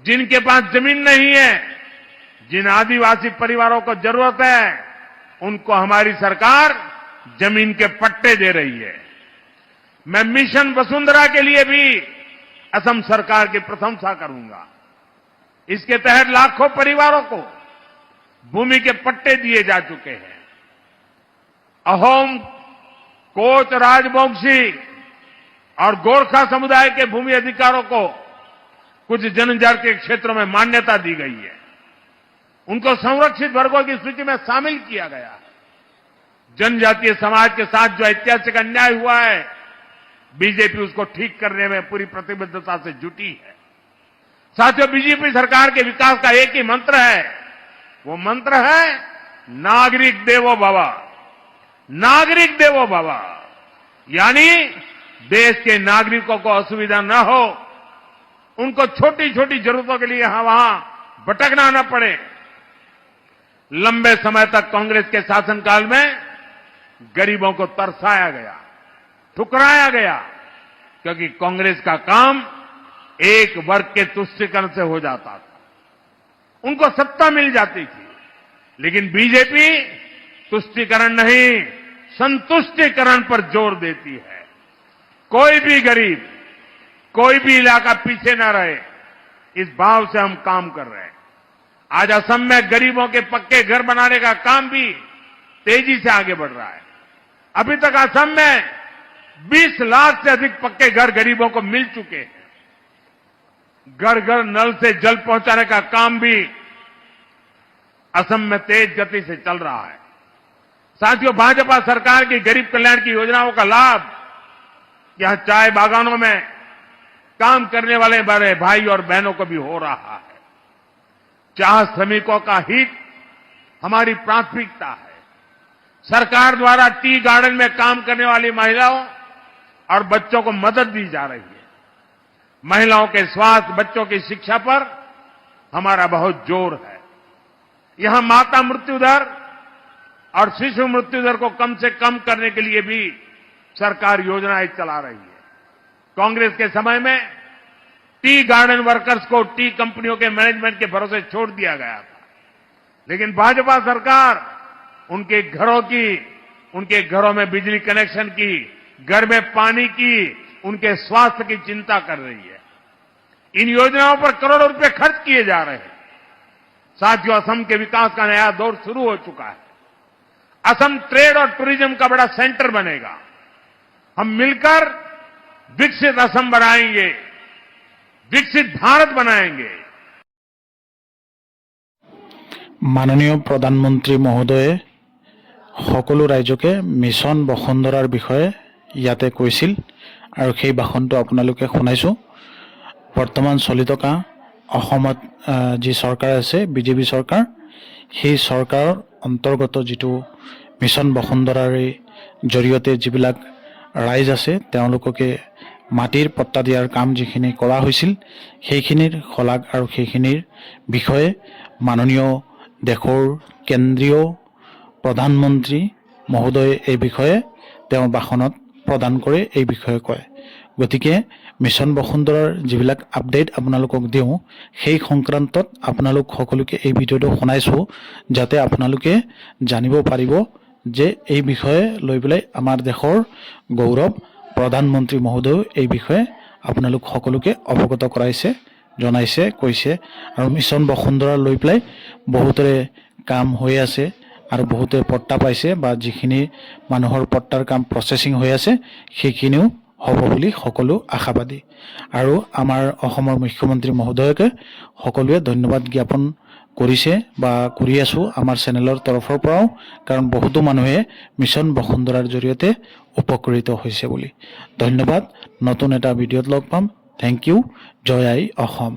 जिनके पास जमीन नहीं है, जिन आदिवासी परिवारों को जरूरत है, उनको हमारी सरकार जमीन के पट्टे दे रही है। मैं मिशन वसुंधरा के लिए भी असम सरकार की प्रशंसा करूंगा। इसके तहत लाखों परिवारों को भूमि के पट्टे दिए जा चुके हैं। अहोम, कोच राजवंशी और गोरखा समुदाय के भूमि अधिकारों को कुछ जनजातीय क्षेत्रों में मान्यता दी गई है। उनको संरक्षित वर्गों की सूची में शामिल किया गया है। जनजातीय समाज के साथ जो ऐतिहासिक अन्याय हुआ है, बीजेपी उसको ठीक करने में पूरी प्रतिबद्धता से जुटी है। साथियों, बीजेपी सरकार के विकास का एक ही मंत्र है, वो मंत्र है नागरिक देवो भव। नागरिक देवो भव यानी देश के नागरिकों को असुविधा न हो, उनको छोटी छोटी जरूरतों के लिए यहां वहां भटकना न पड़े। लंबे समय तक कांग्रेस के शासनकाल में गरीबों को तरसाया गया, ठुकराया गया, क्योंकि कांग्रेस का काम एक वर्ग के तुष्टीकरण से हो जाता था, उनको सत्ता मिल जाती थी। लेकिन बीजेपी तुष्टीकरण नहीं, संतुष्टीकरण पर जोर देती है। कोई भी गरीब, कोई भी इलाका पीछे न रहे, इस भाव से हम काम कर रहे हैं। आज असम में गरीबों के पक्के घर बनाने का काम भी तेजी से आगे बढ़ रहा है। अभी तक असम में 20 लाख से अधिक पक्के घर गरीबों को मिल चुके हैं। घर घर नल से जल पहुंचाने का काम भी असम में तेज गति से चल रहा है। साथियों, भाजपा सरकार की गरीब कल्याण की योजनाओं का लाभ यहां चाय बागानों में काम करने वाले बड़े भाई और बहनों को भी हो रहा है। चाह श्रमिकों का हित हमारी प्राथमिकता है। सरकार द्वारा टी गार्डन में काम करने वाली महिलाओं और बच्चों को मदद दी जा रही है। महिलाओं के स्वास्थ्य, बच्चों की शिक्षा पर हमारा बहुत जोर है। यहां माता मृत्यु दर और शिशु मृत्यु दर को कम से कम करने के लिए भी सरकार योजनाएं चला रही है। कांग्रेस के समय में टी गार्डन वर्कर्स को टी कंपनियों के मैनेजमेंट के भरोसे छोड़ दिया गया था, लेकिन भाजपा सरकार उनके घरों में बिजली कनेक्शन की, घर में पानी की, उनके स्वास्थ्य की चिंता कर रही है। इन योजनाओं पर करोड़ों रुपए खर्च किए जा रहे हैं। साथियों, असम के विकास का नया दौर शुरू हो चुका है। असम ट्रेड और टूरिज्म का बड़ा सेंटर बनेगा। हम मिलकर विकसित असम बनाएंगे, विकसित भारत बनाएंगे। माननीय प्रधानमंत्री महोदये সকলো ৰাইজকে মিছন বসুন্ধৰাৰ বিষয়ে ইয়াতে কৈছিল আৰু সেই ভাষণটো আপোনালোকে শুনাইছো। বৰ্তমান চলি থকা অসমত যি চৰকাৰ আছে, বিজেপি চৰকাৰ, সেই চৰকাৰৰ অন্তৰ্গত যিটো মিছন বসুন্ধৰাৰ জৰিয়তে যিবিলাক ৰাইজ আছে তেওঁলোককে মাটিৰ পট্টা দিয়াৰ কাম যিখিনি কৰা হৈছিল, সেইখিনিৰ শলাগ আৰু সেইখিনিৰ বিষয়ে মাননীয় দেশৰ কেন্দ্ৰীয় প্ৰধানমন্ত্ৰী মহোদয়ে এই বিষয়ে তেওঁ ভাষণত প্ৰদান কৰে, এই বিষয়ে কয়। গতিকে মিছন বসুন্ধৰাৰ যিবিলাক আপডেট আপোনালোকক দিওঁ, সেই সংক্ৰান্তত আপোনালোক সকলোকে এই ভিডিঅ'টো শুনাইছোঁ, যাতে আপোনালোকে জানিব পাৰিব যে এই বিষয়ে লৈ পেলাই আমাৰ দেশৰ গৌৰৱ প্ৰধানমন্ত্ৰী মহোদয়ে এই বিষয়ে আপোনালোক সকলোকে অৱগত কৰাইছে, জনাইছে, কৈছে। আৰু মিছন বসুন্ধৰা লৈ পেলাই বহুতৰে কাম হৈ আছে আৰু বহুতে পট্টা পাইছে, বা যিখিনি মানুহৰ পট্টাৰ কাম প্ৰচেছিং হৈ আছে সেইখিনিও হ'ব বুলি সকলো আশাবাদী। আৰু আমাৰ অসমৰ মুখ্যমন্ত্ৰী মহোদয়কে সকলোৱে ধন্যবাদ জ্ঞাপন কৰিছে বা কৰি আছোঁ আমাৰ চেনেলৰ তৰফৰ পৰাও, কাৰণ বহুতো মানুহে মিছন বসুন্ধৰাৰ জৰিয়তে উপকৃত হৈছে বুলি। ধন্যবাদ। নতুন এটা ভিডিঅ'ত লগ পাম। Thank you. জয় আই অসম।